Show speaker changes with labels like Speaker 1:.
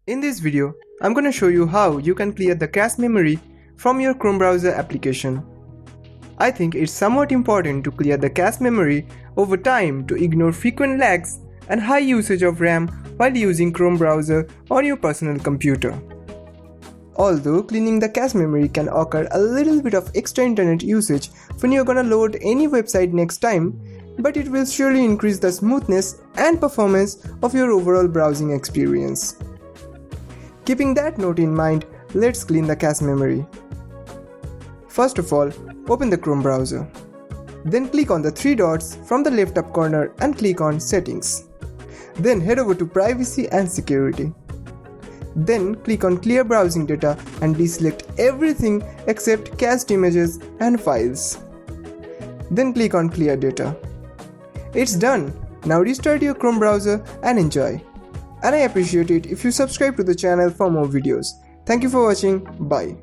Speaker 1: In this video, I'm going to show you how you can clear the cache memory from your Chrome browser application. I think it's somewhat important to clear the cache memory over time to ignore frequent lags and high usage of RAM while using Chrome browser on your personal computer. Although cleaning the cache memory can occur a little bit of extra internet usage when you're gonna load any website next time, but it will surely increase the smoothness and performance of your overall browsing experience. Keeping that note in mind, let's clean the cache memory. First of all, open the Chrome browser. Then click on the three dots from the left up corner and click on Settings. Then head over to Privacy and Security. Then click on Clear Browsing Data and deselect everything except cached images and files. Then click on Clear Data. It's done. Now restart your Chrome browser and enjoy. And I appreciate it if you subscribe to the channel for more videos. Thank you for watching. Bye.